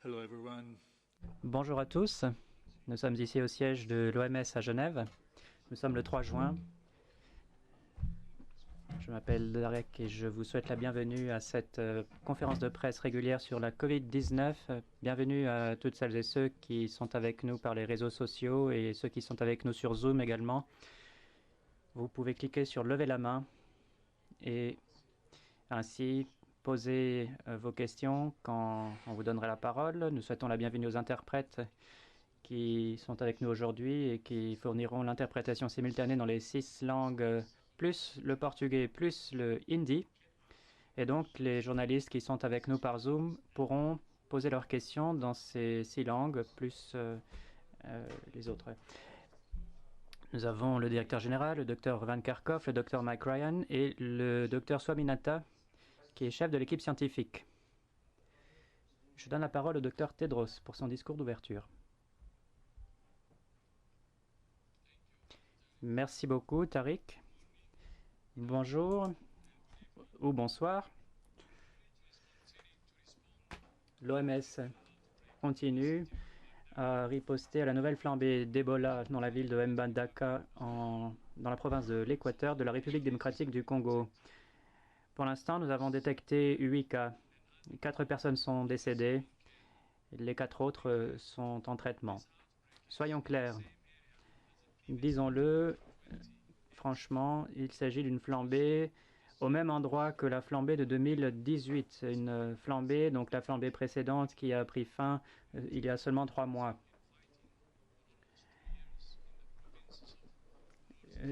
Hello everyone. Bonjour à tous, nous sommes ici au siège de l'OMS à Genève. Nous sommes le 3 juin. Je m'appelle Derek et je vous souhaite la bienvenue à cette conférence de presse régulière sur la Covid-19. Bienvenue à toutes celles et ceux qui sont avec nous par les réseaux sociaux et ceux qui sont avec nous sur Zoom également. Vous pouvez cliquer sur lever la main et ainsi poser vos questions quand on vous donnera la parole. Nous souhaitons la bienvenue aux interprètes qui sont avec nous aujourd'hui et qui fourniront l'interprétation simultanée dans les 6 langues, plus le portugais, plus le hindi. Et donc, les journalistes qui sont avec nous par Zoom pourront poser leurs questions dans ces 6 langues, plus les autres. Nous avons le directeur général, le Dr Van Kerkhoff, le Dr Mike Ryan et le Dr Swaminathan, qui est chef de l'équipe scientifique. Je donne la parole au Dr Tedros pour son discours d'ouverture. Merci beaucoup, Tariq. Bonjour ou bonsoir. L'OMS continue à riposter à la nouvelle flambée d'Ebola dans la ville de Mbandaka, dans la province de l'Équateur de la République démocratique du Congo. Pour l'instant, nous avons détecté 8 cas. 4 personnes sont décédées. Les 4 autres sont en traitement. Soyons clairs. Disons-le, franchement, il s'agit d'une flambée au même endroit que la flambée de 2018. Une flambée, donc la flambée précédente qui a pris fin il y a seulement 3 mois.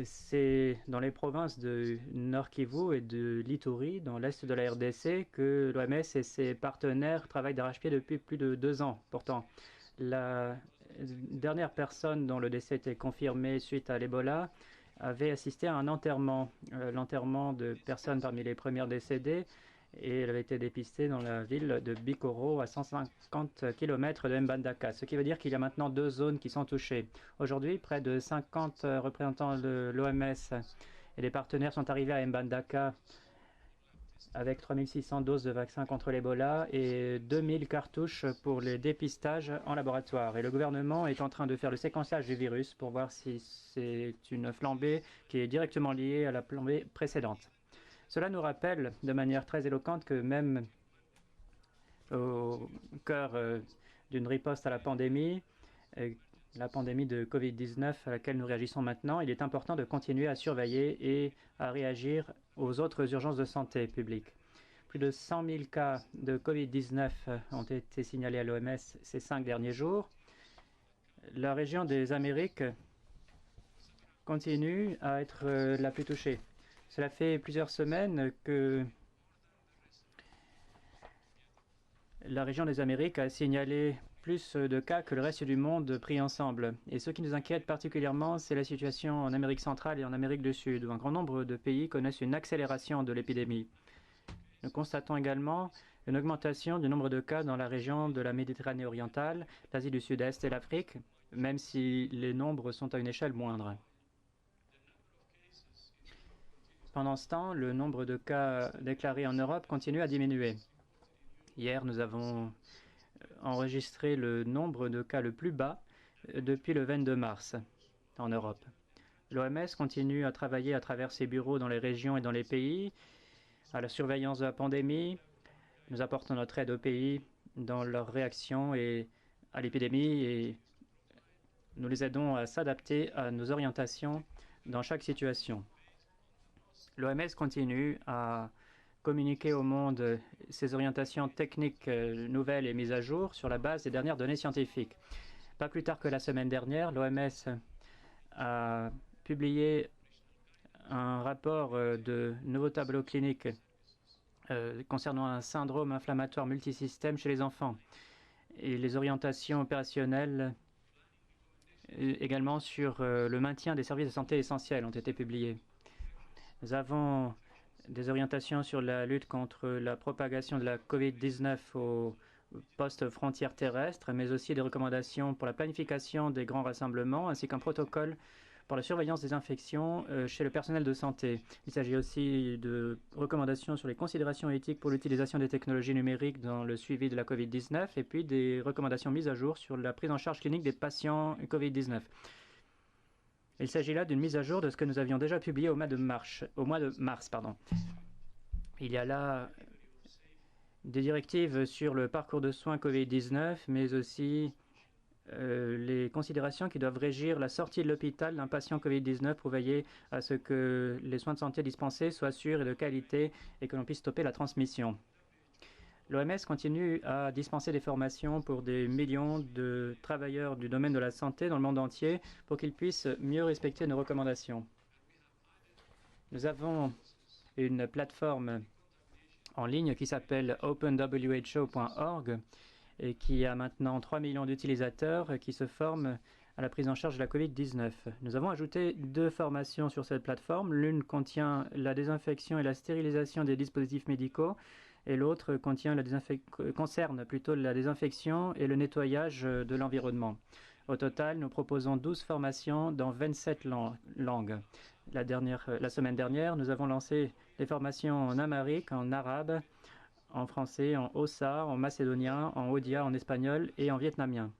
C'est dans les provinces de Nord Kivu et de l'Ituri, dans l'est de la RDC, que l'OMS et ses partenaires travaillent d'arrache-pied depuis plus de 2 ans. Pourtant, la dernière personne dont le décès était confirmé suite à l'Ebola avait assisté à un enterrement, l'enterrement de personnes parmi les premières décédées, et elle avait été dépistée dans la ville de Bikoro, à 150 km de Mbandaka, ce qui veut dire qu'il y a maintenant 2 zones qui sont touchées. Aujourd'hui, près de 50 représentants de l'OMS et des partenaires sont arrivés à Mbandaka avec 3600 doses de vaccins contre l'Ebola et 2000 cartouches pour les dépistages en laboratoire. Et le gouvernement est en train de faire le séquençage du virus pour voir si c'est une flambée qui est directement liée à la flambée précédente. Cela nous rappelle de manière très éloquente que même au cœur d'une riposte à la pandémie de Covid-19 à laquelle nous réagissons maintenant, il est important de continuer à surveiller et à réagir aux autres urgences de santé publique. Plus de 100 000 cas de Covid-19 ont été signalés à l'OMS ces 5 derniers jours. La région des Amériques continue à être la plus touchée. Cela fait plusieurs semaines que la région des Amériques a signalé plus de cas que le reste du monde pris ensemble. Et ce qui nous inquiète particulièrement, c'est la situation en Amérique centrale et en Amérique du Sud, où un grand nombre de pays connaissent une accélération de l'épidémie. Nous constatons également une augmentation du nombre de cas dans la région de la Méditerranée orientale, l'Asie du Sud-Est et l'Afrique, même si les nombres sont à une échelle moindre. Pendant ce temps, le nombre de cas déclarés en Europe continue à diminuer. Hier, nous avons enregistré le nombre de cas le plus bas depuis le 22 mars en Europe. L'OMS continue à travailler à travers ses bureaux dans les régions et dans les pays à la surveillance de la pandémie. Nous apportons notre aide aux pays dans leur réaction à l'épidémie et nous les aidons à s'adapter à nos orientations dans chaque situation. L'OMS continue à communiquer au monde ses orientations techniques nouvelles et mises à jour sur la base des dernières données scientifiques. Pas plus tard que la semaine dernière, l'OMS a publié un rapport de nouveaux tableaux cliniques concernant un syndrome inflammatoire multisystème chez les enfants. Et les orientations opérationnelles également sur le maintien des services de santé essentiels ont été publiées. Nous avons des orientations sur la lutte contre la propagation de la Covid-19 aux postes frontières terrestres, mais aussi des recommandations pour la planification des grands rassemblements, ainsi qu'un protocole pour la surveillance des infections chez le personnel de santé. Il s'agit aussi de recommandations sur les considérations éthiques pour l'utilisation des technologies numériques dans le suivi de la COVID-19 et puis des recommandations mises à jour sur la prise en charge clinique des patients COVID-19. Il s'agit là d'une mise à jour de ce que nous avions déjà publié au mois de mars. Il y a là des directives sur le parcours de soins COVID-19, mais aussi les considérations qui doivent régir la sortie de l'hôpital d'un patient COVID-19 pour veiller à ce que les soins de santé dispensés soient sûrs et de qualité et que l'on puisse stopper la transmission. L'OMS continue à dispenser des formations pour des millions de travailleurs du domaine de la santé dans le monde entier pour qu'ils puissent mieux respecter nos recommandations. Nous avons une plateforme en ligne qui s'appelle openwho.org et qui a maintenant 3 millions d'utilisateurs qui se forment à la prise en charge de la COVID-19. Nous avons ajouté 2 formations sur cette plateforme. L'une contient la désinfection et la stérilisation des dispositifs médicaux et l'autre concerne plutôt la désinfection et le nettoyage de l'environnement. Au total, nous proposons 12 formations dans 27 langues. La semaine dernière, nous avons lancé des formations en amharique, en arabe, en français, en haussa, en macédonien, en odia, en espagnol et en vietnamien.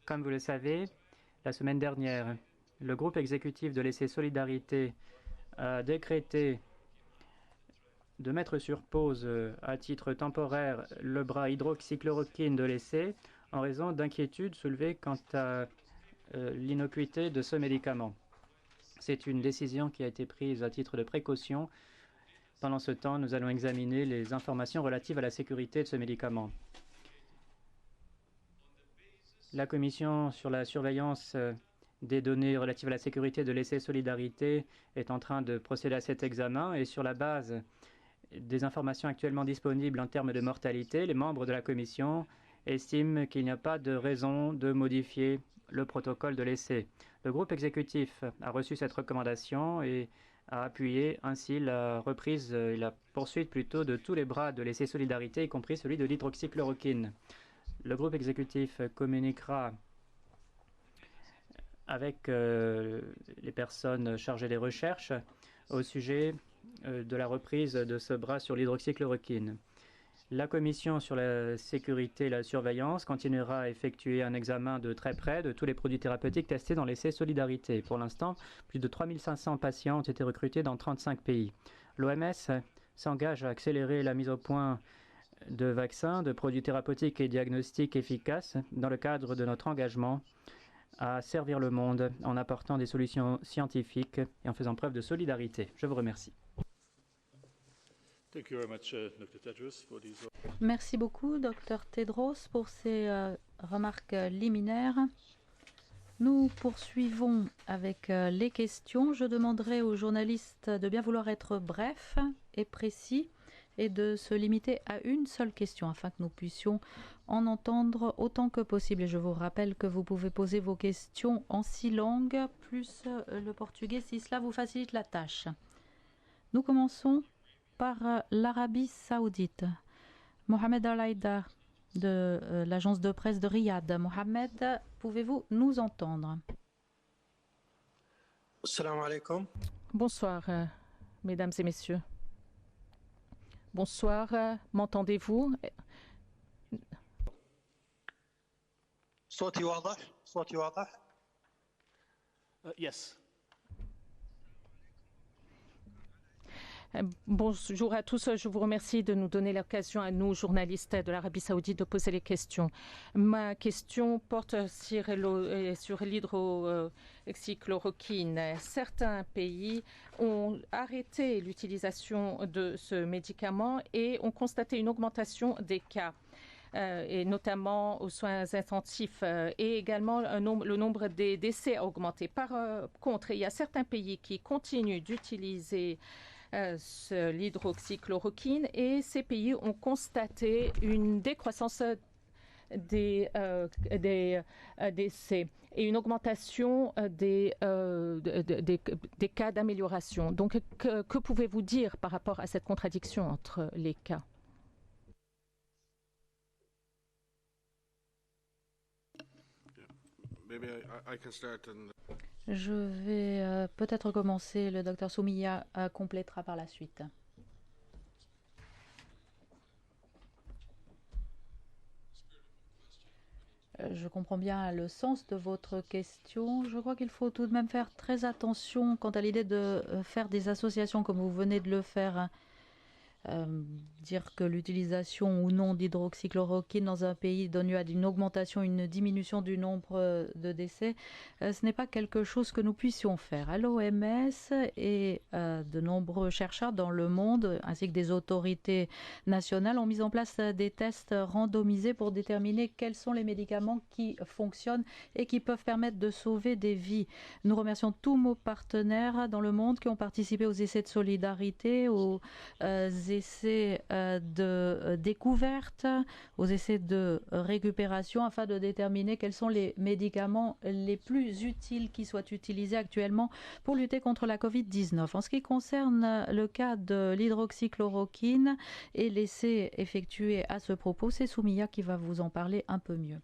Comme vous le savez, la semaine dernière, le groupe exécutif de l'essai Solidarité a décrété de mettre sur pause à titre temporaire le bras hydroxychloroquine de l'essai en raison d'inquiétudes soulevées quant à l'innocuité de ce médicament. C'est une décision qui a été prise à titre de précaution. Pendant ce temps, nous allons examiner les informations relatives à la sécurité de ce médicament. La Commission sur la surveillance des données relatives à la sécurité de l'essai Solidarité est en train de procéder à cet examen et sur la base des informations actuellement disponibles en termes de mortalité, les membres de la Commission estiment qu'il n'y a pas de raison de modifier le protocole de l'essai. Le groupe exécutif a reçu cette recommandation et a appuyé ainsi la reprise et la poursuite plutôt de tous les bras de l'essai Solidarité, y compris celui de l'hydroxychloroquine. Le groupe exécutif communiquera avec les personnes chargées des recherches au sujet de la reprise de ce bras sur l'hydroxychloroquine. La Commission sur la sécurité et la surveillance continuera à effectuer un examen de très près de tous les produits thérapeutiques testés dans l'essai Solidarité. Pour l'instant, plus de 3500 patients ont été recrutés dans 35 pays. L'OMS s'engage à accélérer la mise au point de vaccins, de produits thérapeutiques et diagnostiques efficaces dans le cadre de notre engagement à servir le monde en apportant des solutions scientifiques et en faisant preuve de solidarité. Je vous remercie. Merci beaucoup, Dr Tedros, pour ces remarques liminaires. Nous poursuivons avec les questions. Je demanderai aux journalistes de bien vouloir être brefs et précis et de se limiter à une seule question afin que nous puissions en entendre autant que possible. Et je vous rappelle que vous pouvez poser vos questions en 6 langues, plus le portugais, si cela vous facilite la tâche. Nous commençons par l'Arabie Saoudite. Mohamed Al-Aïda de l'agence de presse de Riyad. Mohamed, pouvez-vous nous entendre? Assalamu alaikum. Bonsoir, mesdames et messieurs. Bonsoir, m'entendez-vous? صوتي واضح؟ صوتي واضح؟ Yes. Bonjour à tous, je vous remercie de nous donner l'occasion à nous, journalistes de l'Arabie Saoudite, de poser les questions. Ma question porte sur l'hydroxychloroquine. Certains pays ont arrêté l'utilisation de ce médicament et ont constaté une augmentation des cas. Et notamment aux soins intensifs et également le nombre des décès a augmenté. Par contre, il y a certains pays qui continuent d'utiliser l'hydroxychloroquine et ces pays ont constaté une décroissance des décès et une augmentation des cas d'amélioration. Donc, que pouvez-vous dire par rapport à cette contradiction entre les cas? Je vais peut-être commencer. Le docteur Soumiya complétera par la suite. Je comprends bien le sens de votre question. Je crois qu'il faut tout de même faire très attention quant à l'idée de faire des associations comme vous venez de le faire. Dire que l'utilisation ou non d'hydroxychloroquine dans un pays donne lieu à une augmentation, une diminution du nombre de décès, ce n'est pas quelque chose que nous puissions faire. À l'OMS et de nombreux chercheurs dans le monde, ainsi que des autorités nationales, ont mis en place des tests randomisés pour déterminer quels sont les médicaments qui fonctionnent et qui peuvent permettre de sauver des vies. Nous remercions tous nos partenaires dans le monde qui ont participé aux essais de solidarité, aux essais de découverte, aux essais de récupération afin de déterminer quels sont les médicaments les plus utiles qui soient utilisés actuellement pour lutter contre la Covid-19. En ce qui concerne le cas de l'hydroxychloroquine et l'essai effectué à ce propos, c'est Soumiya qui va vous en parler un peu mieux.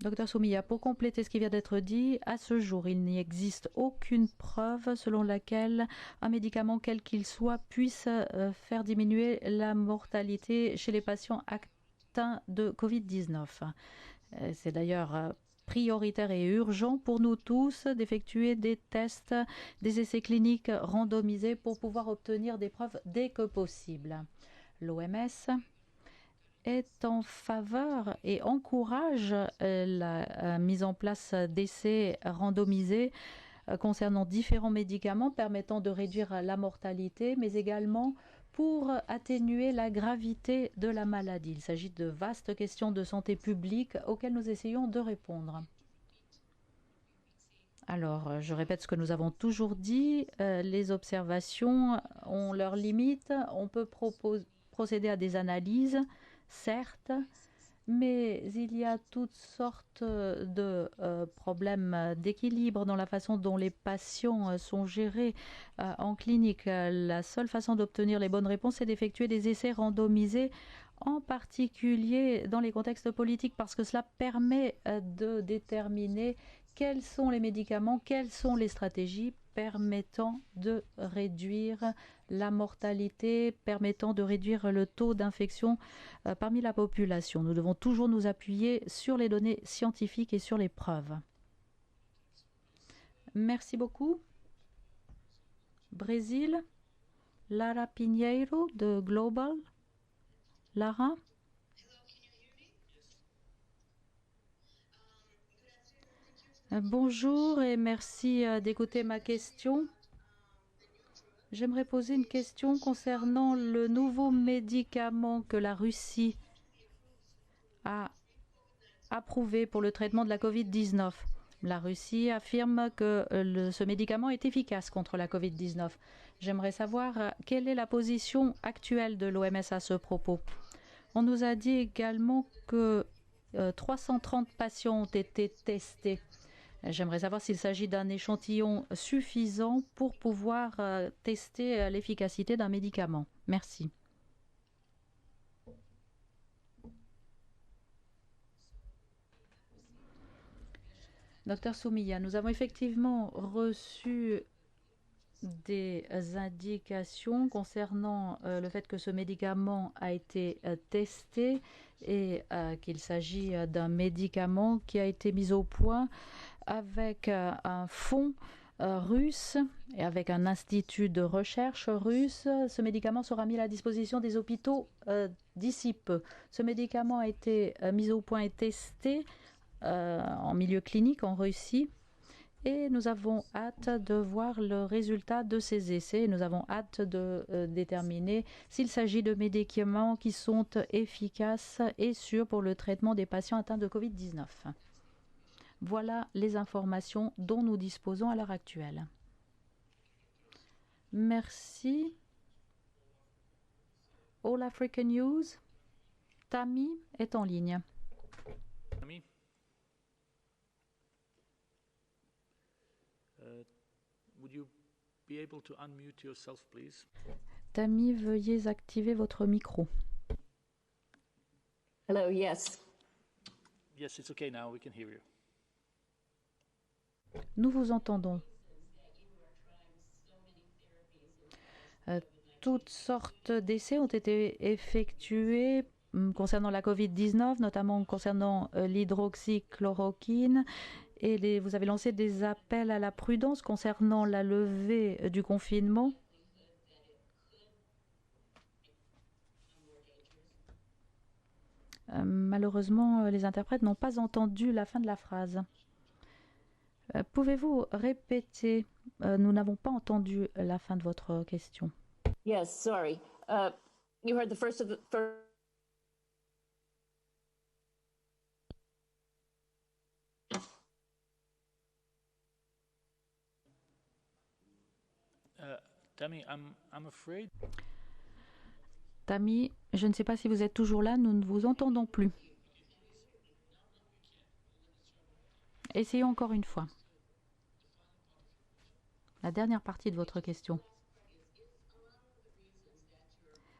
Docteur Soumiya, pour compléter ce qui vient d'être dit, à ce jour, il n'existe aucune preuve selon laquelle un médicament, quel qu'il soit, puisse faire diminuer la mortalité chez les patients atteints de Covid-19. C'est d'ailleurs prioritaire et urgent pour nous tous d'effectuer des tests, des essais cliniques randomisés pour pouvoir obtenir des preuves dès que possible. L'OMS est en faveur et encourage la mise en place d'essais randomisés concernant différents médicaments permettant de réduire la mortalité, mais également pour atténuer la gravité de la maladie. Il s'agit de vastes questions de santé publique auxquelles nous essayons de répondre. Alors, je répète ce que nous avons toujours dit, les observations ont leurs limites, on peut procéder à des analyses, certes, mais il y a toutes sortes de problèmes d'équilibre dans la façon dont les patients sont gérés en clinique. La seule façon d'obtenir les bonnes réponses est d'effectuer des essais randomisés, en particulier dans les contextes politiques, parce que cela permet de déterminer quels sont les médicaments, quelles sont les stratégies permettant de réduire la mortalité, permettant de réduire le taux d'infection parmi la population. Nous devons toujours nous appuyer sur les données scientifiques et sur les preuves. Merci beaucoup. Brésil, Lara Pinheiro de Global. Lara? Bonjour et merci d'écouter ma question. J'aimerais poser une question concernant le nouveau médicament que la Russie a approuvé pour le traitement de la Covid-19. La Russie affirme que ce médicament est efficace contre la Covid-19. J'aimerais savoir quelle est la position actuelle de l'OMS à ce propos. On nous a dit également que 330 patients ont été testés. J'aimerais savoir s'il s'agit d'un échantillon suffisant pour pouvoir tester l'efficacité d'un médicament. Merci. Docteur Soumiya, nous avons effectivement reçu des indications concernant le fait que ce médicament a été testé et qu'il s'agit d'un médicament qui a été mis au point avec un fonds russe et avec un institut de recherche russe. Ce médicament sera mis à la disposition des hôpitaux d'ici peu. Ce médicament a été mis au point et testé en milieu clinique en Russie. Et nous avons hâte de voir le résultat de ces essais. Nous avons hâte de déterminer s'il s'agit de médicaments qui sont efficaces et sûrs pour le traitement des patients atteints de Covid-19. Voilà les informations dont nous disposons à l'heure actuelle. Merci. All African News. Tammy est en ligne. Tammy? Would you be able to unmute yourself, please? Tammy, veuillez activer votre micro. Hello, yes. Yes, it's okay now. We can hear you. Nous vous entendons. Toutes sortes d'essais ont été effectués concernant la Covid-19, notamment concernant l'hydroxychloroquine. Et vous avez lancé des appels à la prudence concernant la levée du confinement. Malheureusement, les interprètes n'ont pas entendu la fin de la phrase. Pouvez-vous répéter? Nous n'avons pas entendu la fin de votre question. Yes, sorry. You heard the first of the first. Tammy, I'm afraid. Tammy, je ne sais pas si vous êtes toujours là, nous ne vous entendons plus. Essayons encore une fois. La dernière partie de votre question.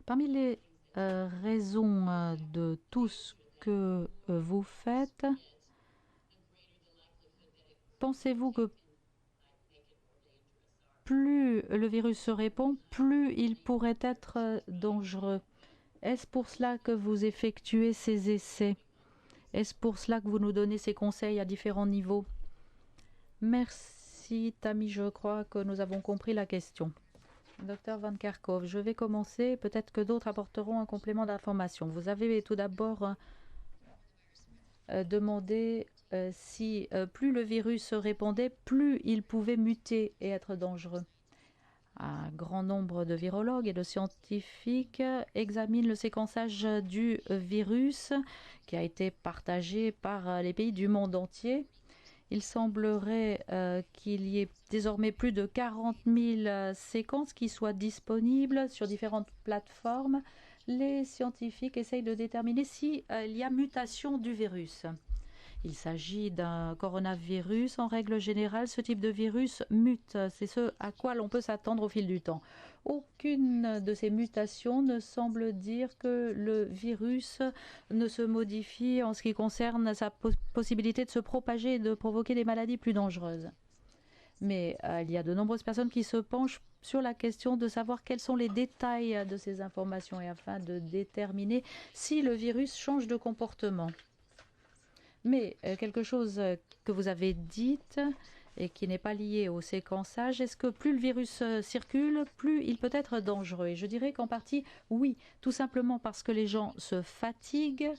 Parmi les raisons de tout ce que vous faites, pensez-vous que plus le virus se répand, plus il pourrait être dangereux? Est-ce pour cela que vous effectuez ces essais? Est-ce pour cela que vous nous donnez ces conseils à différents niveaux? Merci, Tammy, je crois que nous avons compris la question. Docteur Van Kerkhove, je vais commencer. Peut-être que d'autres apporteront un complément d'information. Vous avez tout d'abord demandé si plus le virus se répandait, plus il pouvait muter et être dangereux. Un grand nombre de virologues et de scientifiques examinent le séquençage du virus qui a été partagé par les pays du monde entier. Il semblerait qu'il y ait désormais plus de 40 000 séquences qui soient disponibles sur différentes plateformes. Les scientifiques essayent de déterminer s'il y a mutation du virus. Il s'agit d'un coronavirus. En règle générale, ce type de virus mute. C'est ce à quoi l'on peut s'attendre au fil du temps. Aucune de ces mutations ne semble dire que le virus ne se modifie en ce qui concerne sa possibilité de se propager et de provoquer des maladies plus dangereuses. Mais il y a de nombreuses personnes qui se penchent sur la question de savoir quels sont les détails de ces informations et afin de déterminer si le virus change de comportement. Mais quelque chose que vous avez dit et qui n'est pas lié au séquençage, est-ce que plus le virus circule, plus il peut être dangereux? Et je dirais qu'en partie, oui, tout simplement parce que les gens se fatiguent.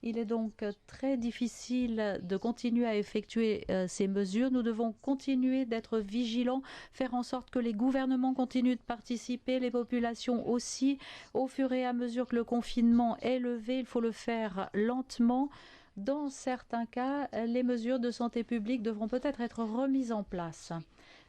Il est donc très difficile de continuer à effectuer ces mesures. Nous devons continuer d'être vigilants, faire en sorte que les gouvernements continuent de participer, les populations aussi. Au fur et à mesure que le confinement est levé, il faut le faire lentement. Dans certains cas, les mesures de santé publique devront peut-être être remises en place.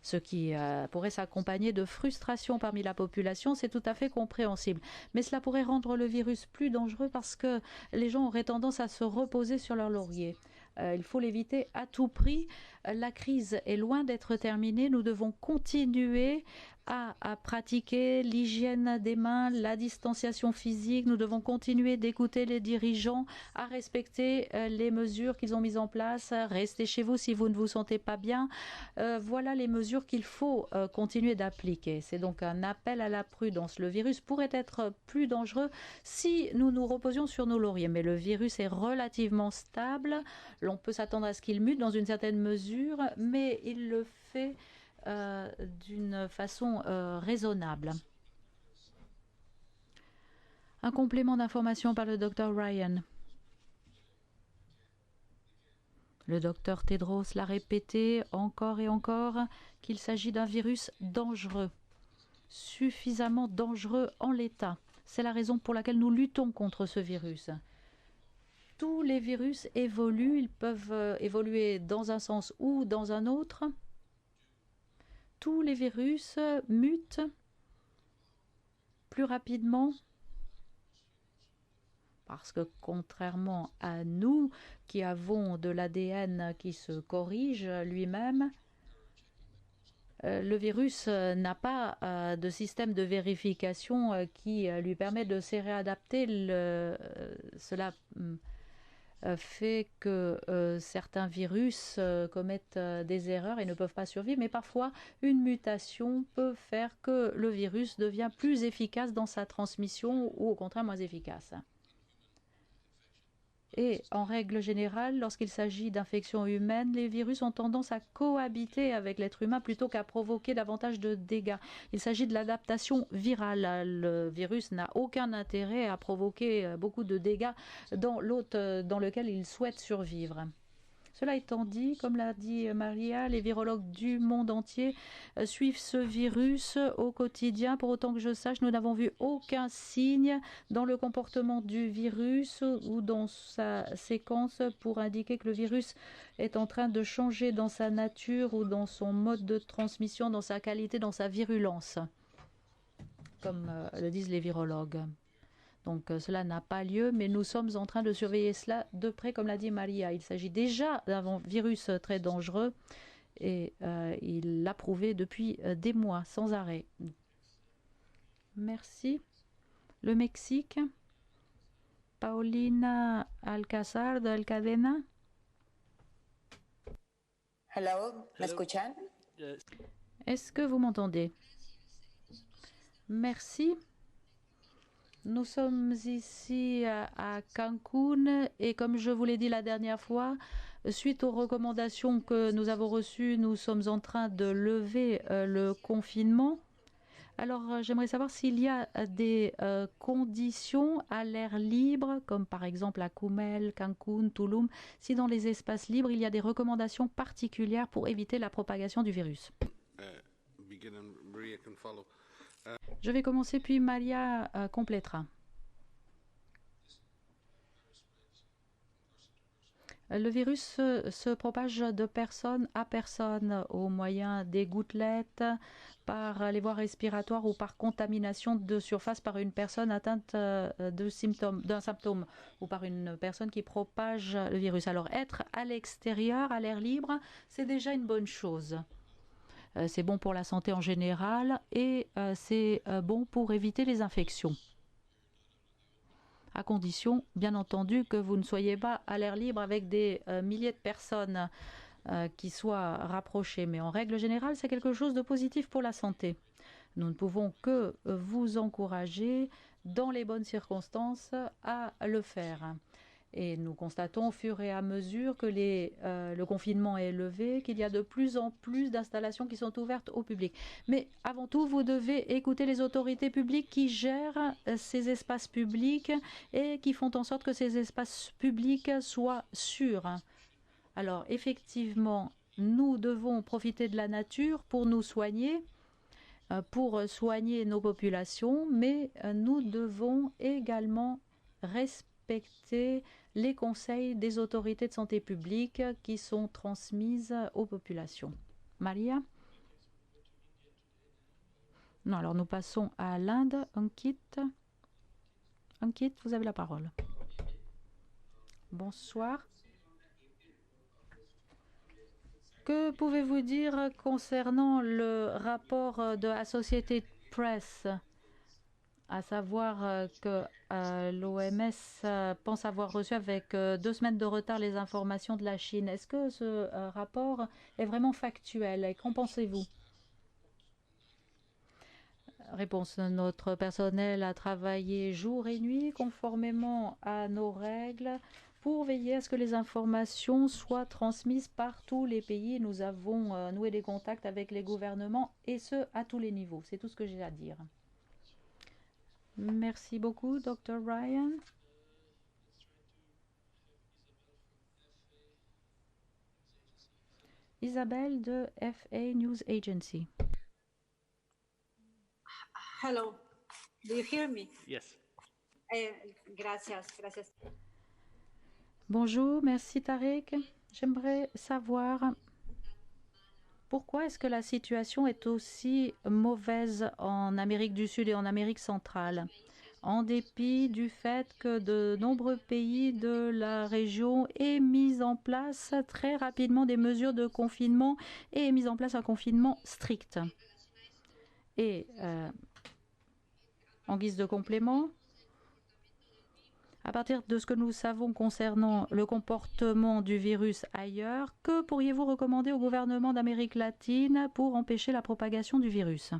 Ce qui pourrait s'accompagner de frustration parmi la population, c'est tout à fait compréhensible. Mais cela pourrait rendre le virus plus dangereux parce que les gens auraient tendance à se reposer sur leur laurier. Il faut l'éviter à tout prix. La crise est loin d'être terminée. Nous devons continuer à pratiquer l'hygiène des mains, la distanciation physique. Nous devons continuer d'écouter les dirigeants, à respecter les mesures qu'ils ont mises en place. Restez chez vous si vous ne vous sentez pas bien. Voilà les mesures qu'il faut continuer d'appliquer. C'est donc un appel à la prudence. Le virus pourrait être plus dangereux si nous nous reposions sur nos lauriers. Mais le virus est relativement stable. L'on peut s'attendre à ce qu'il mute dans une certaine mesure, mais il le fait d'une façon raisonnable. Un complément d'information par le docteur Ryan. Le docteur Tedros l'a répété encore et encore qu'il s'agit d'un virus dangereux, suffisamment dangereux en l'état. C'est la raison pour laquelle nous luttons contre ce virus. Tous les virus évoluent, ils peuvent évoluer dans un sens ou dans un autre. Tous les virus mutent plus rapidement parce que contrairement à nous qui avons de l'ADN qui se corrige lui-même, le virus n'a pas de système de vérification qui lui permet de se réadapter. Cela fait que certains virus commettent des erreurs et ne peuvent pas survivre, mais parfois une mutation peut faire que le virus devient plus efficace dans sa transmission ou au contraire moins efficace. Et en règle générale, lorsqu'il s'agit d'infections humaines, les virus ont tendance à cohabiter avec l'être humain plutôt qu'à provoquer davantage de dégâts. Il s'agit de l'adaptation virale. Le virus n'a aucun intérêt à provoquer beaucoup de dégâts dans l'hôte dans lequel il souhaite survivre. Cela étant dit, comme l'a dit Maria, les virologues du monde entier suivent ce virus au quotidien. Pour autant que je sache, nous n'avons vu aucun signe dans le comportement du virus ou dans sa séquence pour indiquer que le virus est en train de changer dans sa nature ou dans son mode de transmission, dans sa qualité, dans sa virulence, comme le disent les virologues. Donc cela n'a pas lieu, mais nous sommes en train de surveiller cela de près, comme l'a dit Maria. Il s'agit déjà d'un virus très dangereux et il l'a prouvé depuis des mois, sans arrêt. Merci. Le Mexique, Paulina Alcázar de Alcadena. Hello, ¿me escuchan? Est-ce que vous m'entendez? Merci. Nous sommes ici à Cancun et comme je vous l'ai dit la dernière fois, suite aux recommandations que nous avons reçues, nous sommes en train de lever le confinement. Alors j'aimerais savoir s'il y a des conditions à l'air libre, comme par exemple à Cumel, Cancun, Tulum, si dans les espaces libres il y a des recommandations particulières pour éviter la propagation du virus. Je vais commencer, puis Maria complétera. Le virus se propage de personne à personne au moyen des gouttelettes, par les voies respiratoires ou par contamination de surface par une personne atteinte d'un symptôme ou par une personne qui propage le virus. Alors être à l'extérieur, à l'air libre, c'est déjà une bonne chose. C'est bon pour la santé en général et c'est bon pour éviter les infections. À condition, bien entendu, que vous ne soyez pas à l'air libre avec des milliers de personnes qui soient rapprochées. Mais en règle générale, c'est quelque chose de positif pour la santé. Nous ne pouvons que vous encourager, dans les bonnes circonstances, à le faire. Et nous constatons au fur et à mesure que le confinement est levé, qu'il y a de plus en plus d'installations qui sont ouvertes au public. Mais avant tout, vous devez écouter les autorités publiques qui gèrent ces espaces publics et qui font en sorte que ces espaces publics soient sûrs. Alors effectivement, nous devons profiter de la nature pour nous soigner, pour soigner nos populations, mais nous devons également respecter les conseils des autorités de santé publique qui sont transmises aux populations. Maria? Non, alors nous passons à l'Inde. Ankit, vous avez la parole. Bonsoir. Que pouvez-vous dire concernant le rapport de Associated Press, à savoir que l'OMS pense avoir reçu avec 2 semaines de retard les informations de la Chine? Est-ce que ce rapport est vraiment factuel et qu'en pensez-vous? Réponse. Notre personnel a travaillé jour et nuit conformément à nos règles pour veiller à ce que les informations soient transmises par tous les pays. Nous avons noué des contacts avec les gouvernements et ce, à tous les niveaux. C'est tout ce que j'ai à dire. Merci beaucoup, Dr. Ryan. Isabelle de FA News Agency. Hello, do you hear me? Yes. Gracias. Bonjour, merci Tariq. J'aimerais savoir pourquoi est-ce que la situation est aussi mauvaise en Amérique du Sud et en Amérique centrale, en dépit du fait que de nombreux pays de la région aient mis en place très rapidement des mesures de confinement et aient mis en place un confinement strict. Et en guise de complément, À partir de ce que nous savons concernant le comportement du virus ailleurs, que pourriez-vous recommander au gouvernement d'Amérique latine pour empêcher la propagation du virus?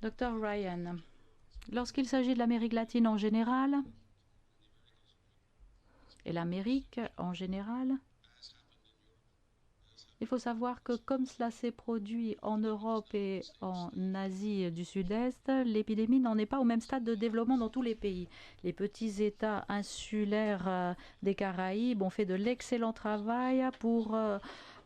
Dr. Ryan, lorsqu'il s'agit de l'Amérique latine en général, et l'Amérique en général, il faut savoir que comme cela s'est produit en Europe et en Asie du Sud-Est, l'épidémie n'en est pas au même stade de développement dans tous les pays. Les petits États insulaires des Caraïbes ont fait de l'excellent travail pour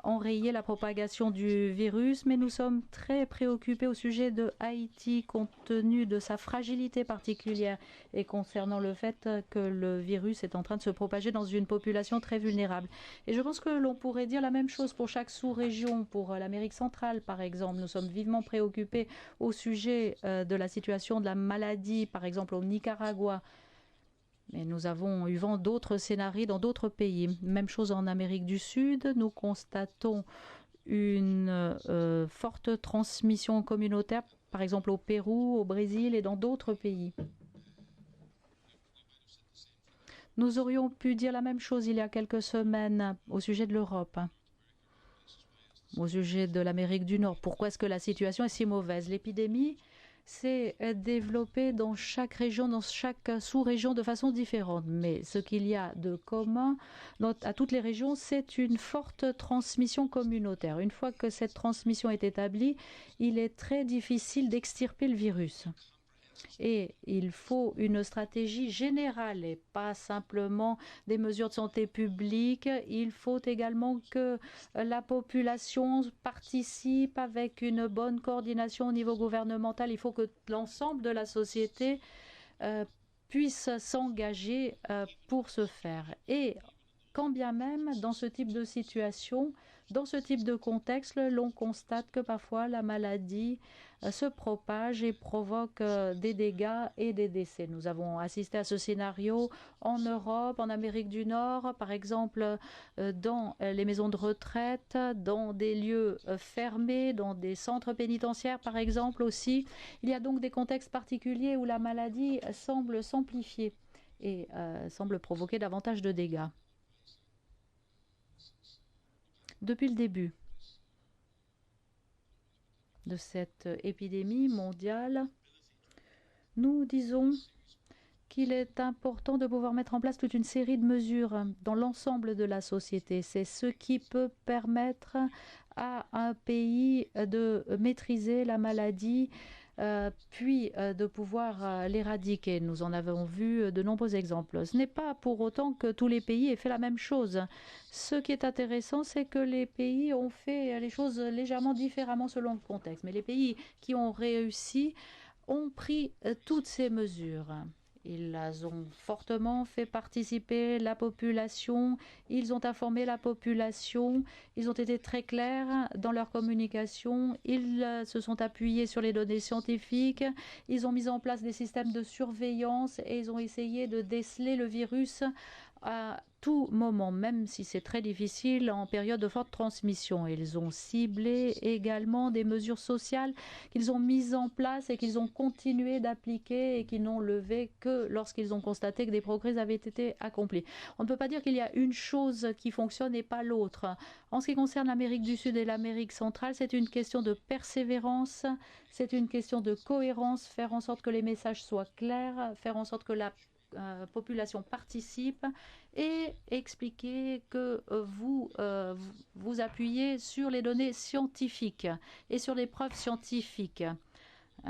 enrayer la propagation du virus, mais nous sommes très préoccupés au sujet de Haïti compte tenu de sa fragilité particulière et concernant le fait que le virus est en train de se propager dans une population très vulnérable. Et je pense que l'on pourrait dire la même chose pour chaque sous-région, pour l'Amérique centrale par exemple. Nous sommes vivement préoccupés au sujet de la situation de la maladie, par exemple au Nicaragua. Mais nous avons eu vent d'autres scénarios dans d'autres pays. Même chose en Amérique du Sud. Nous constatons une forte transmission communautaire, par exemple au Pérou, au Brésil et dans d'autres pays. Nous aurions pu dire la même chose il y a quelques semaines au sujet de l'Europe, au sujet de l'Amérique du Nord. Pourquoi est-ce que la situation est si mauvaise? L'épidémie s'est développée dans chaque région, dans chaque sous-région de façon différente. Mais ce qu'il y a de commun à toutes les régions, c'est une forte transmission communautaire. Une fois que cette transmission est établie, il est très difficile d'extirper le virus. Et il faut une stratégie générale et pas simplement des mesures de santé publique. Il faut également que la population participe avec une bonne coordination au niveau gouvernemental. Il faut que l'ensemble de la société puisse s'engager pour ce faire. Et quand bien même, dans ce type de situation, dans ce type de contexte, l'on constate que parfois la maladie se propage et provoque des dégâts et des décès. Nous avons assisté à ce scénario en Europe, en Amérique du Nord, par exemple dans les maisons de retraite, dans des lieux fermés, dans des centres pénitentiaires par exemple aussi. Il y a donc des contextes particuliers où la maladie semble s'amplifier et semble provoquer davantage de dégâts. Depuis le début de cette épidémie mondiale, nous disons qu'il est important de pouvoir mettre en place toute une série de mesures dans l'ensemble de la société. C'est ce qui peut permettre à un pays de maîtriser la maladie, puis de pouvoir l'éradiquer. Nous en avons vu de nombreux exemples. Ce n'est pas pour autant que tous les pays aient fait la même chose. Ce qui est intéressant, c'est que les pays ont fait les choses légèrement différemment selon le contexte. Mais les pays qui ont réussi ont pris toutes ces mesures. Ils ont fortement fait participer la population, ils ont informé la population, ils ont été très clairs dans leur communication, ils se sont appuyés sur les données scientifiques, ils ont mis en place des systèmes de surveillance et ils ont essayé de déceler le virus à tout moment, même si c'est très difficile en période de forte transmission. Ils ont ciblé également des mesures sociales qu'ils ont mises en place et qu'ils ont continué d'appliquer et qu'ils n'ont levé que lorsqu'ils ont constaté que des progrès avaient été accomplis. On ne peut pas dire qu'il y a une chose qui fonctionne et pas l'autre. En ce qui concerne l'Amérique du Sud et l'Amérique centrale, c'est une question de persévérance, c'est une question de cohérence, faire en sorte que les messages soient clairs, faire en sorte que la population participe et expliquer que vous appuyez sur les données scientifiques et sur les preuves scientifiques,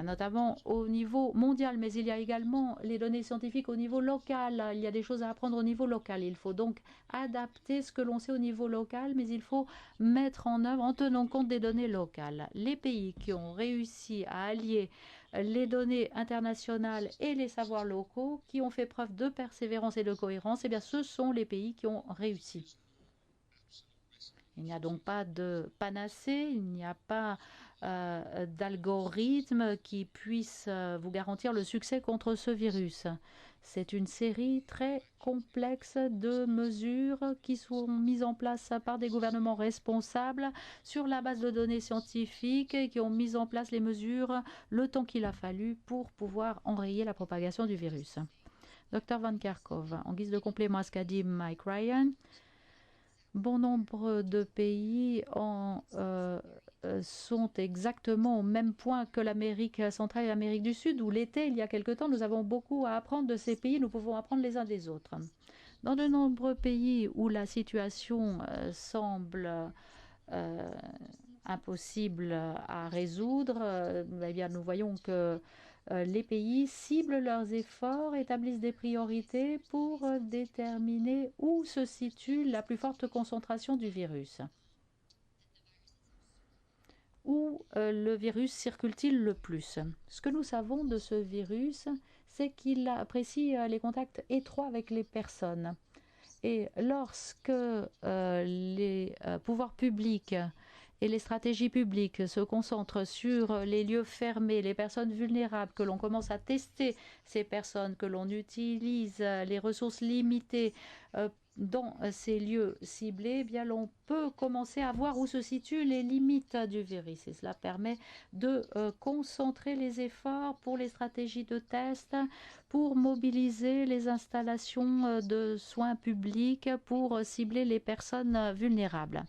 notamment au niveau mondial, mais il y a également les données scientifiques au niveau local. Il y a des choses à apprendre au niveau local. Il faut donc adapter ce que l'on sait au niveau local, mais il faut mettre en œuvre en tenant compte des données locales. Les pays qui ont réussi à allier les données internationales et les savoirs locaux, qui ont fait preuve de persévérance et de cohérence, eh bien, ce sont les pays qui ont réussi. Il n'y a donc pas de panacée, il n'y a pas d'algorithme qui puisse vous garantir le succès contre ce virus. C'est une série très complexe de mesures qui sont mises en place par des gouvernements responsables sur la base de données scientifiques et qui ont mis en place les mesures le temps qu'il a fallu pour pouvoir enrayer la propagation du virus. Dr Van Kerkhove, en guise de complément à ce qu'a dit Mike Ryan, bon nombre de pays sont exactement au même point que l'Amérique centrale et l'Amérique du Sud, où l'été, il y a quelque temps, nous avons beaucoup à apprendre de ces pays, nous pouvons apprendre les uns des autres. Dans de nombreux pays où la situation semble impossible à résoudre, eh bien, nous voyons que les pays ciblent leurs efforts, établissent des priorités pour déterminer où se situe la plus forte concentration du virus. Où le virus circule-t-il le plus? Ce que nous savons de ce virus, c'est qu'il apprécie les contacts étroits avec les personnes. Et lorsque les pouvoirs publics et les stratégies publiques se concentrent sur les lieux fermés, les personnes vulnérables, que l'on commence à tester ces personnes, que l'on utilise les ressources limitées dans ces lieux ciblés, eh bien l'on peut commencer à voir où se situent les limites du virus. Et cela permet de concentrer les efforts pour les stratégies de test, pour mobiliser les installations de soins publics, pour cibler les personnes vulnérables.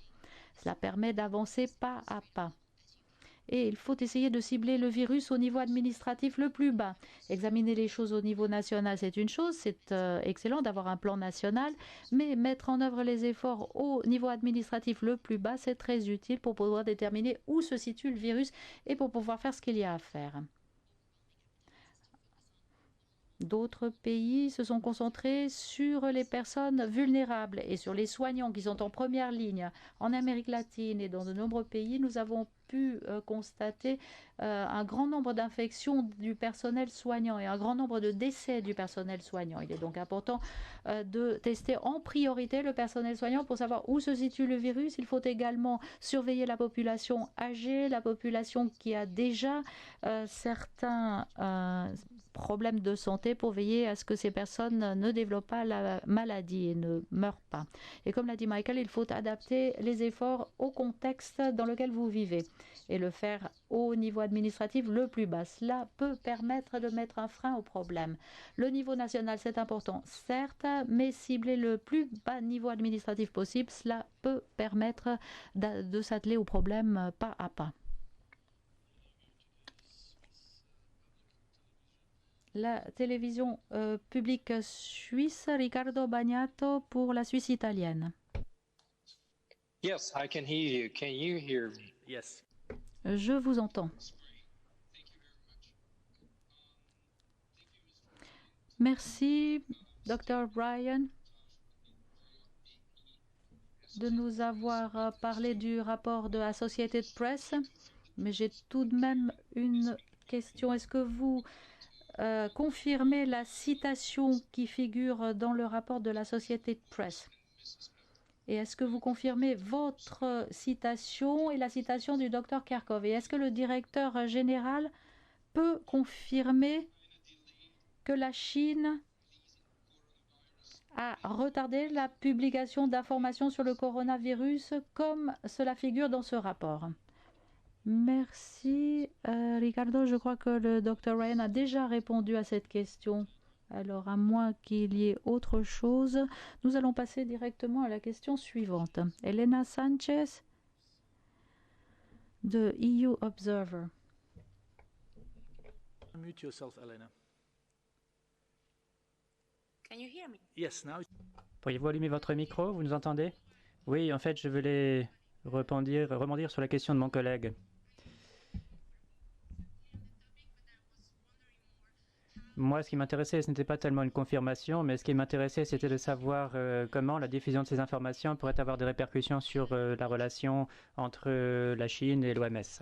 Cela permet d'avancer pas à pas. Et il faut essayer de cibler le virus au niveau administratif le plus bas. Examiner les choses au niveau national, c'est une chose, c'est excellent d'avoir un plan national, mais mettre en œuvre les efforts au niveau administratif le plus bas, c'est très utile pour pouvoir déterminer où se situe le virus et pour pouvoir faire ce qu'il y a à faire. D'autres pays se sont concentrés sur les personnes vulnérables et sur les soignants qui sont en première ligne. En Amérique latine et dans de nombreux pays, nous avons pu constater un grand nombre d'infections du personnel soignant et un grand nombre de décès du personnel soignant. Il est donc important de tester en priorité le personnel soignant pour savoir où se situe le virus. Il faut également surveiller la population âgée, la population qui a déjà certains problèmes de santé pour veiller à ce que ces personnes ne développent pas la maladie et ne meurent pas. Et comme l'a dit Michael, il faut adapter les efforts au contexte dans lequel vous vivez et le faire au niveau administratif le plus bas. Cela peut permettre de mettre un frein au problème. Le niveau national, c'est important, certes, mais cibler le plus bas niveau administratif possible, cela peut permettre de s'atteler au problème pas à pas. La télévision publique suisse, Riccardo Bagnato pour la Suisse italienne. Yes, I can hear you. Can you hear me? Yes. Je vous entends. Merci, Dr. Brian, de nous avoir parlé du rapport de Associated Press. Mais j'ai tout de même une question. Est-ce que vous confirmez la citation qui figure dans le rapport de l'Associated Press? Et est-ce que vous confirmez votre citation et la citation du Dr Kerkhove? Et est-ce que le directeur général peut confirmer que la Chine a retardé la publication d'informations sur le coronavirus comme cela figure dans ce rapport? Merci, Ricardo. Je crois que le Dr Ryan a déjà répondu à cette question. Alors, à moins qu'il y ait autre chose, nous allons passer directement à la question suivante. Elena Sanchez de EU Observer. Unmute yourself, Elena. Can you hear me? Yes, now. Pourriez-vous allumer votre micro? Vous nous entendez? Oui, en fait, je voulais rebondir sur la question de mon collègue. Moi, ce qui m'intéressait, ce n'était pas tellement une confirmation, mais ce qui m'intéressait, c'était de savoir comment la diffusion de ces informations pourrait avoir des répercussions sur la relation entre la Chine et l'OMS.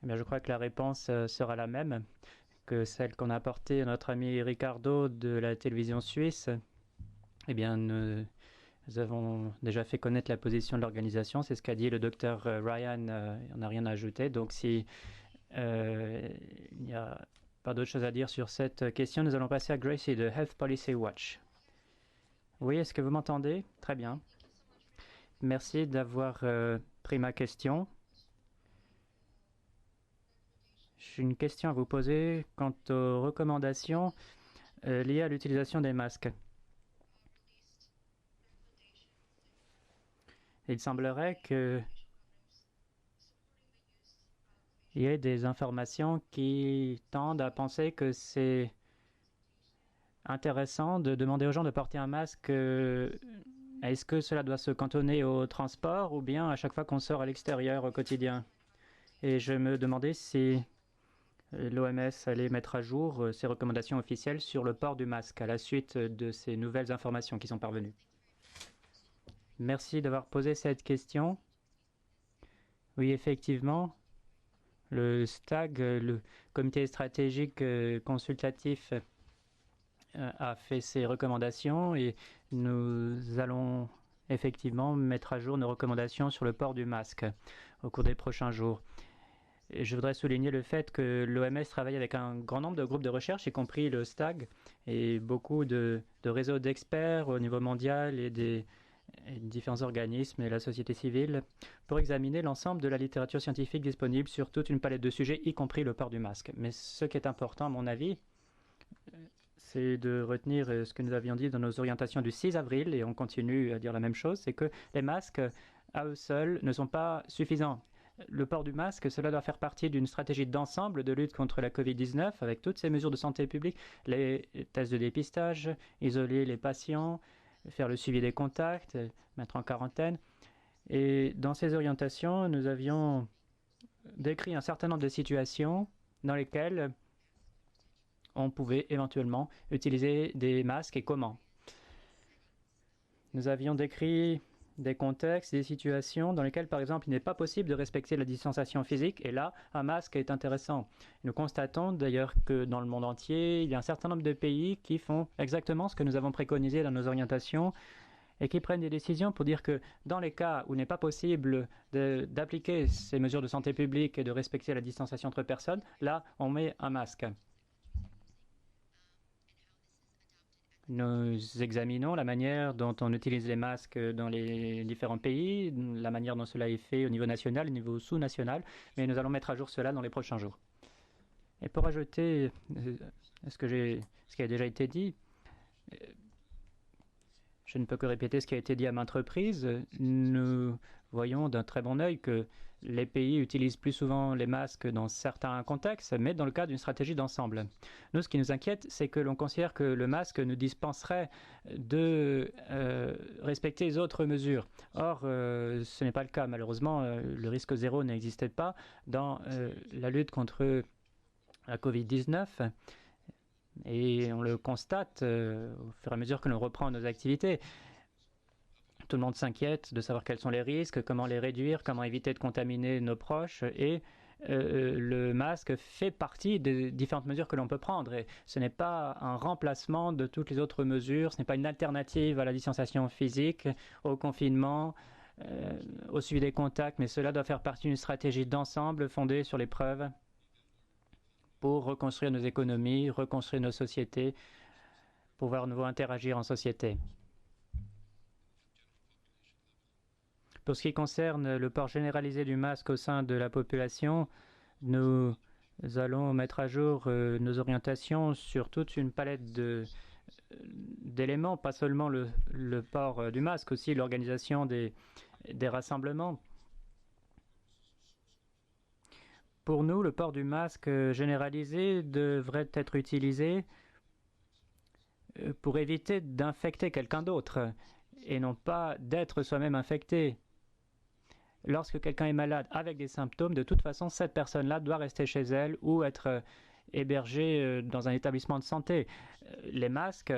Eh bien, je crois que la réponse sera la même que celle qu'on a apportée à notre ami Ricardo de la télévision suisse. Eh bien, nous avons déjà fait connaître la position de l'organisation. C'est ce qu'a dit le docteur Ryan. On n'a rien à ajouter. Donc, si il y a pas d'autres choses à dire sur cette question. Nous allons passer à Gracie de Health Policy Watch. Oui, est-ce que vous m'entendez? Très bien. Merci d'avoir pris ma question. J'ai une question à vous poser quant aux recommandations liées à l'utilisation des masques. Il semblerait qu'il y ait des informations qui tendent à penser que c'est intéressant de demander aux gens de porter un masque. Est-ce que cela doit se cantonner au transport ou bien à chaque fois qu'on sort à l'extérieur au quotidien? Et je me demandais si l'OMS allait mettre à jour ses recommandations officielles sur le port du masque à la suite de ces nouvelles informations qui sont parvenues. Merci d'avoir posé cette question. Oui, effectivement, le STAG, le comité stratégique consultatif, a fait ses recommandations et nous allons effectivement mettre à jour nos recommandations sur le port du masque au cours des prochains jours. Et je voudrais souligner le fait que l'OMS travaille avec un grand nombre de groupes de recherche, y compris le STAG, et beaucoup de réseaux d'experts au niveau mondial et des différents organismes et la société civile pour examiner l'ensemble de la littérature scientifique disponible sur toute une palette de sujets, y compris le port du masque. Mais ce qui est important, à mon avis, c'est de retenir ce que nous avions dit dans nos orientations du 6 avril, et on continue à dire la même chose, c'est que les masques, à eux seuls, ne sont pas suffisants. Le port du masque, cela doit faire partie d'une stratégie d'ensemble de lutte contre la Covid-19, avec toutes ces mesures de santé publique, les tests de dépistage, isoler les patients, faire le suivi des contacts, mettre en quarantaine. Et dans ces orientations, nous avions décrit un certain nombre de situations dans lesquelles on pouvait éventuellement utiliser des masques et comment. Nous avions décrit des contextes, des situations dans lesquelles, par exemple, il n'est pas possible de respecter la distanciation physique, et là, un masque est intéressant. Nous constatons d'ailleurs que dans le monde entier, il y a un certain nombre de pays qui font exactement ce que nous avons préconisé dans nos orientations et qui prennent des décisions pour dire que dans les cas où il n'est pas possible d'appliquer ces mesures de santé publique et de respecter la distanciation entre personnes, là, on met un masque. Nous examinons la manière dont on utilise les masques dans les différents pays, la manière dont cela est fait au niveau national, au niveau sous-national, mais nous allons mettre à jour cela dans les prochains jours. Et pour ajouter ce qui a déjà été dit, je ne peux que répéter ce qui a été dit à maintes reprises. Nous voyons d'un très bon œil que les pays utilisent plus souvent les masques dans certains contextes, mais dans le cadre d'une stratégie d'ensemble. Nous, ce qui nous inquiète, c'est que l'on considère que le masque nous dispenserait de respecter les autres mesures. Or, ce n'est pas le cas. Malheureusement, le risque zéro n'existait pas dans la lutte contre la Covid-19. Et on le constate au fur et à mesure que l'on reprend nos activités. Tout le monde s'inquiète de savoir quels sont les risques, comment les réduire, comment éviter de contaminer nos proches. Et le masque fait partie des différentes mesures que l'on peut prendre. Et ce n'est pas un remplacement de toutes les autres mesures, ce n'est pas une alternative à la distanciation physique, au confinement, au suivi des contacts, mais cela doit faire partie d'une stratégie d'ensemble fondée sur les preuves pour reconstruire nos économies, reconstruire nos sociétés, pouvoir à nouveau interagir en société. Pour ce qui concerne le port généralisé du masque au sein de la population, nous allons mettre à jour nos orientations sur toute une palette d'éléments, pas seulement le port du masque, aussi l'organisation des rassemblements. Pour nous, le port du masque généralisé devrait être utilisé pour éviter d'infecter quelqu'un d'autre et non pas d'être soi-même infecté. Lorsque quelqu'un est malade avec des symptômes, de toute façon, cette personne-là doit rester chez elle ou être hébergée dans un établissement de santé. Les masques,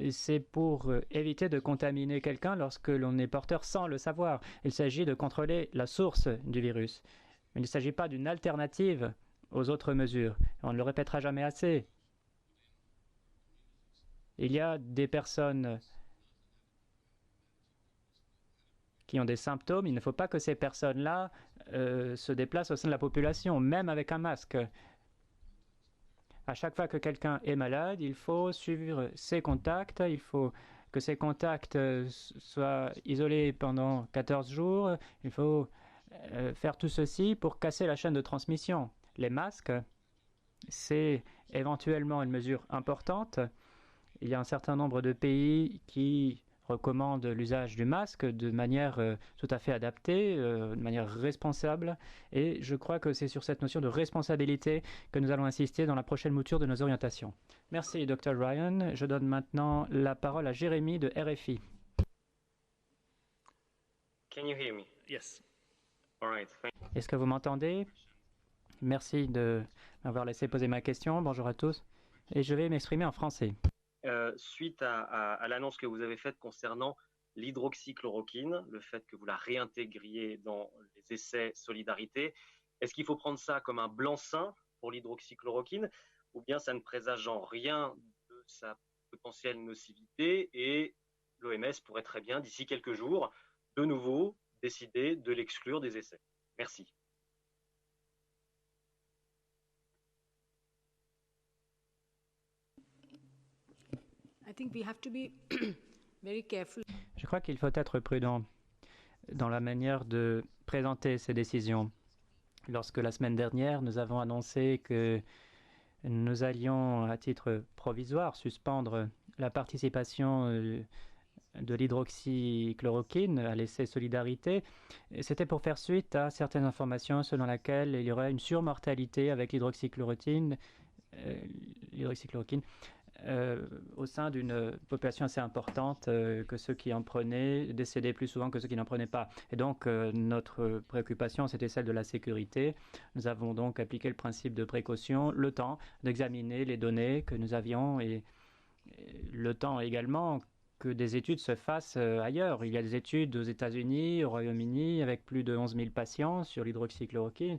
c'est pour éviter de contaminer quelqu'un lorsque l'on est porteur sans le savoir. Il s'agit de contrôler la source du virus. Il ne s'agit pas d'une alternative aux autres mesures. On ne le répétera jamais assez. Il y a des personnes qui ont des symptômes. Il ne faut pas que ces personnes-là se déplacent au sein de la population, même avec un masque. À chaque fois que quelqu'un est malade, il faut suivre ses contacts, il faut que ces contacts soient isolés pendant 14 jours, il faut faire tout ceci pour casser la chaîne de transmission. Les masques, c'est éventuellement une mesure importante. Il y a un certain nombre de pays qui recommandent l'usage du masque de manière tout à fait adaptée, de manière responsable. Et je crois que c'est sur cette notion de responsabilité que nous allons insister dans la prochaine mouture de nos orientations. Merci, Dr. Ryan. Je donne maintenant la parole à Jérémy de RFI. Can you hear me? Yes. All right. Est-ce que vous m'entendez? Merci de m'avoir laissé poser ma question. Bonjour à tous. Et je vais m'exprimer en français. Suite à l'annonce que vous avez faite concernant l'hydroxychloroquine, le fait que vous la réintégriez dans les essais Solidarité, est-ce qu'il faut prendre ça comme un blanc-seing pour l'hydroxychloroquine ou bien ça ne présage en rien de sa potentielle nocivité et l'OMS pourrait très bien, d'ici quelques jours, de nouveau décider de l'exclure des essais? Merci. Je crois qu'il faut être prudent dans la manière de présenter ces décisions. Lorsque la semaine dernière, nous avons annoncé que nous allions, à titre provisoire, suspendre la participation de l'hydroxychloroquine à l'essai Solidarité, c'était pour faire suite à certaines informations selon lesquelles il y aurait une surmortalité avec l'hydroxychloroquine au sein d'une population assez importante, que ceux qui en prenaient décédaient plus souvent que ceux qui n'en prenaient pas. Et donc, notre préoccupation, c'était celle de la sécurité. Nous avons donc appliqué le principe de précaution, le temps d'examiner les données que nous avions et le temps également que des études se fassent ailleurs. Il y a des études aux États-Unis, au Royaume-Uni, avec plus de 11 000 patients sur l'hydroxychloroquine.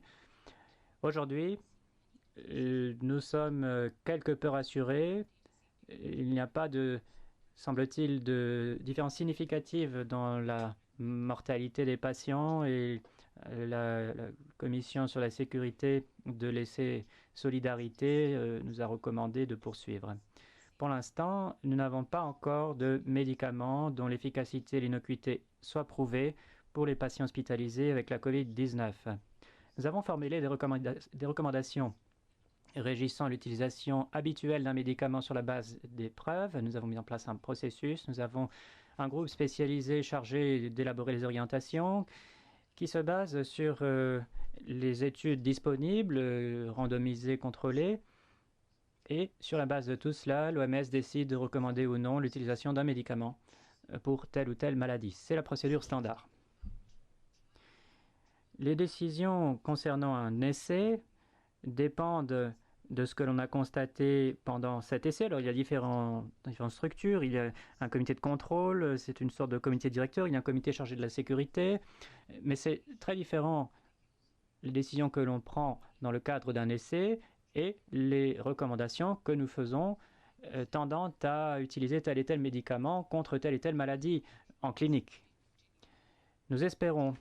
Aujourd'hui, nous sommes quelque peu rassurés. Il n'y a pas de, semble-t-il, de différence significative dans la mortalité des patients et la Commission sur la sécurité de l'essai Solidarité nous a recommandé de poursuivre. Pour l'instant, nous n'avons pas encore de médicaments dont l'efficacité et l'innocuité soient prouvées pour les patients hospitalisés avec la COVID-19. Nous avons formulé des recommandations régissant l'utilisation habituelle d'un médicament sur la base des preuves. Nous avons mis en place un processus. Nous avons un groupe spécialisé chargé d'élaborer les orientations qui se base sur les études disponibles, randomisées, contrôlées. Et sur la base de tout cela, l'OMS décide de recommander ou non l'utilisation d'un médicament pour telle ou telle maladie. C'est la procédure standard. Les décisions concernant un essai dépendent de ce que l'on a constaté pendant cet essai. Alors, il y a différentes structures. Il y a un comité de contrôle, c'est une sorte de comité directeur. Il y a un comité chargé de la sécurité. Mais c'est très différent les décisions que l'on prend dans le cadre d'un essai et les recommandations que nous faisons tendant à utiliser tel et tel médicament contre telle et telle maladie en clinique. Nous espérons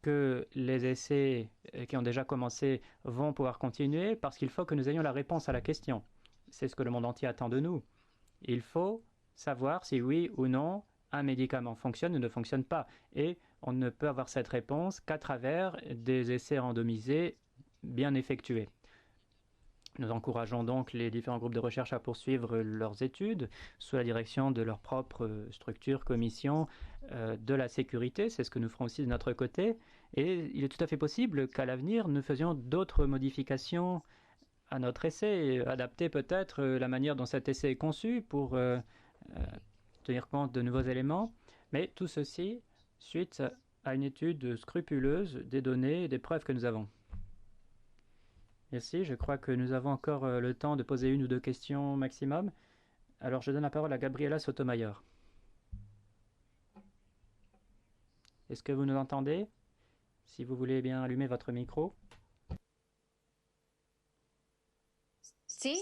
que les essais qui ont déjà commencé vont pouvoir continuer parce qu'il faut que nous ayons la réponse à la question. C'est ce que le monde entier attend de nous. Il faut savoir si oui ou non un médicament fonctionne ou ne fonctionne pas. Et on ne peut avoir cette réponse qu'à travers des essais randomisés bien effectués. Nous encourageons donc les différents groupes de recherche à poursuivre leurs études sous la direction de leur propre structure, commission de la sécurité. C'est ce que nous ferons aussi de notre côté. Et il est tout à fait possible qu'à l'avenir, nous faisions d'autres modifications à notre essai, adapter peut-être la manière dont cet essai est conçu pour tenir compte de nouveaux éléments. Mais tout ceci suite à une étude scrupuleuse des données et des preuves que nous avons. Merci, je crois que nous avons encore le temps de poser une ou deux questions maximum. Alors je donne la parole à Gabriela Sotomayor. Est-ce que vous nous entendez? Si vous voulez bien allumer votre micro. Si?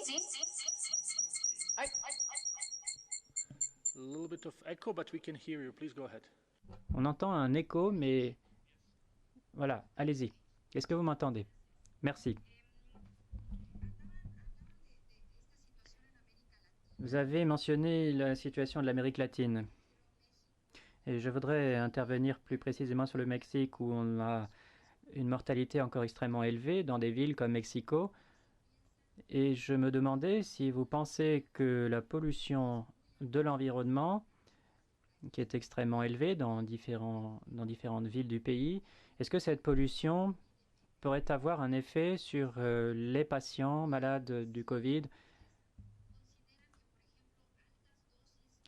A little bit of echo, but we can hear you. Please go ahead. On entend un écho, mais voilà, allez-y. Est-ce que vous m'entendez? Merci. Vous avez mentionné la situation de l'Amérique latine. Et je voudrais intervenir plus précisément sur le Mexique où on a une mortalité encore extrêmement élevée dans des villes comme Mexico. Et je me demandais si vous pensez que la pollution de l'environnement, qui est extrêmement élevée dans différentes villes du pays, est-ce que cette pollution pourrait avoir un effet sur les patients malades du Covid?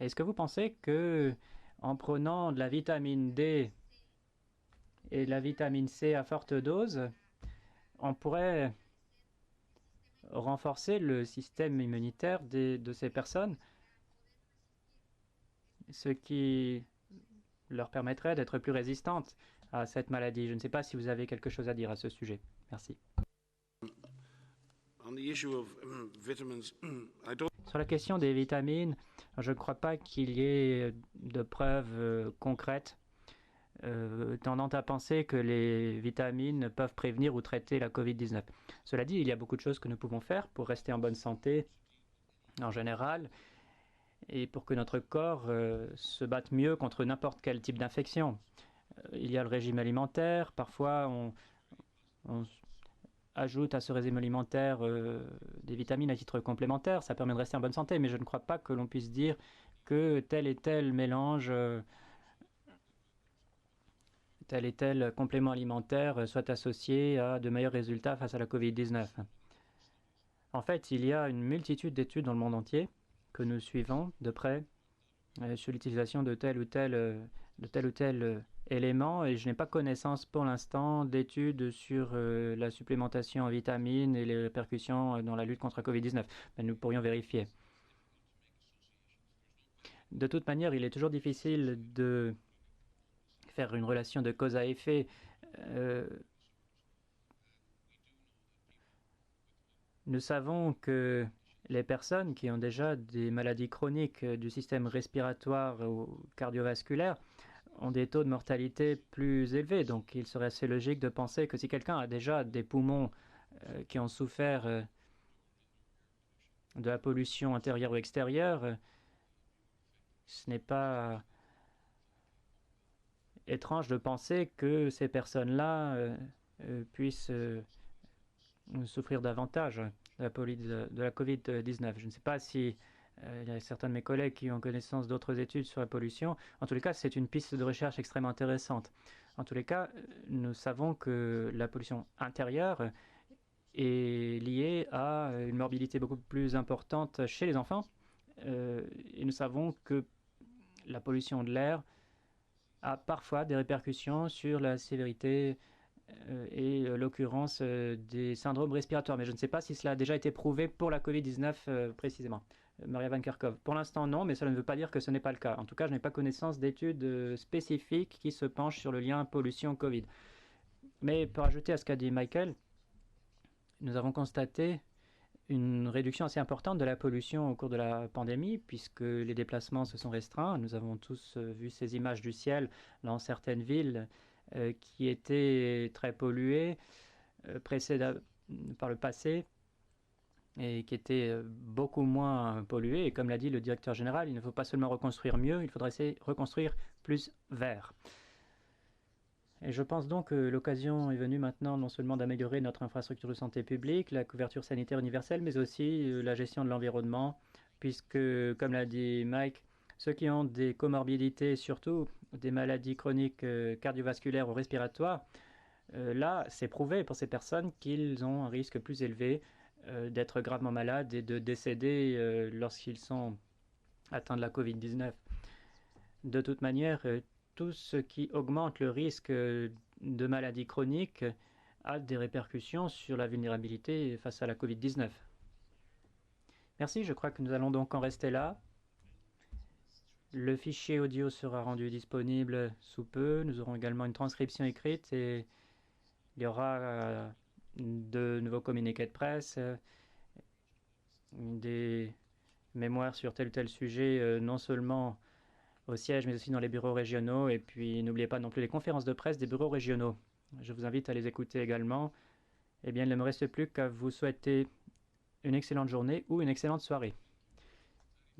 Est-ce que vous pensez que en prenant de la vitamine D et de la vitamine C à forte dose, on pourrait renforcer le système immunitaire de ces personnes, ce qui leur permettrait d'être plus résistantes à cette maladie? Je ne sais pas si vous avez quelque chose à dire à ce sujet. Merci. Sur la question des vitamines, je ne crois pas qu'il y ait de preuves concrètes tendant à penser que les vitamines peuvent prévenir ou traiter la COVID-19. Cela dit, il y a beaucoup de choses que nous pouvons faire pour rester en bonne santé en général et pour que notre corps se batte mieux contre n'importe quel type d'infection. Il y a le régime alimentaire, parfois on ajoute à ce régime alimentaire des vitamines à titre complémentaire, ça permet de rester en bonne santé, mais je ne crois pas que l'on puisse dire que tel et tel mélange tel et tel complément alimentaire soit associé à de meilleurs résultats face à la COVID-19. En fait, il y a une multitude d'études dans le monde entier que nous suivons de près sur l'utilisation de tel ou tel élément et je n'ai pas connaissance pour l'instant d'études sur la supplémentation en vitamines et les répercussions dans la lutte contre la COVID-19. Mais nous pourrions vérifier. De toute manière, il est toujours difficile de faire une relation de cause à effet. Nous savons que les personnes qui ont déjà des maladies chroniques du système respiratoire ou cardiovasculaire ont des taux de mortalité plus élevés. Donc il serait assez logique de penser que si quelqu'un a déjà des poumons qui ont souffert de la pollution intérieure ou extérieure, ce n'est pas étrange de penser que ces personnes-là puissent souffrir davantage de la COVID-19. Je ne sais pas si il y a certains de mes collègues qui ont connaissance d'autres études sur la pollution. En tous les cas, c'est une piste de recherche extrêmement intéressante. En tous les cas, nous savons que la pollution intérieure est liée à une morbidité beaucoup plus importante chez les enfants. Et nous savons que la pollution de l'air a parfois des répercussions sur la sévérité et l'occurrence des syndromes respiratoires. Mais je ne sais pas si cela a déjà été prouvé pour la COVID-19 précisément. Maria Van Kerkhove. Pour l'instant, non, mais cela ne veut pas dire que ce n'est pas le cas. En tout cas, je n'ai pas connaissance d'études spécifiques qui se penchent sur le lien pollution-Covid. Mais pour ajouter à ce qu'a dit Michael, nous avons constaté une réduction assez importante de la pollution au cours de la pandémie, puisque les déplacements se sont restreints. Nous avons tous vu ces images du ciel dans certaines villes qui étaient très polluées par le passé et qui étaient beaucoup moins polluées. Et comme l'a dit le directeur général, il ne faut pas seulement reconstruire mieux, il faudrait essayer de reconstruire plus vert. Et je pense donc que l'occasion est venue maintenant non seulement d'améliorer notre infrastructure de santé publique, la couverture sanitaire universelle, mais aussi la gestion de l'environnement, puisque, comme l'a dit Mike, ceux qui ont des comorbidités, surtout des maladies chroniques cardiovasculaires ou respiratoires, là, c'est prouvé pour ces personnes qu'ils ont un risque plus élevé d'être gravement malades et de décéder lorsqu'ils sont atteints de la COVID-19. De toute manière, tout ce qui augmente le risque de maladies chroniques a des répercussions sur la vulnérabilité face à la COVID-19. Merci, je crois que nous allons donc en rester là. Le fichier audio sera rendu disponible sous peu. Nous aurons également une transcription écrite et il y aura de nouveaux communiqués de presse, des mémoires sur tel ou tel sujet, non seulement au siège, mais aussi dans les bureaux régionaux. Et puis, n'oubliez pas non plus les conférences de presse des bureaux régionaux. Je vous invite à les écouter également. Eh bien, il ne me reste plus qu'à vous souhaiter une excellente journée ou une excellente soirée.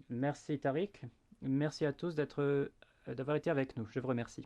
Merci Tariq. Merci à tous d'avoir été avec nous. Je vous remercie.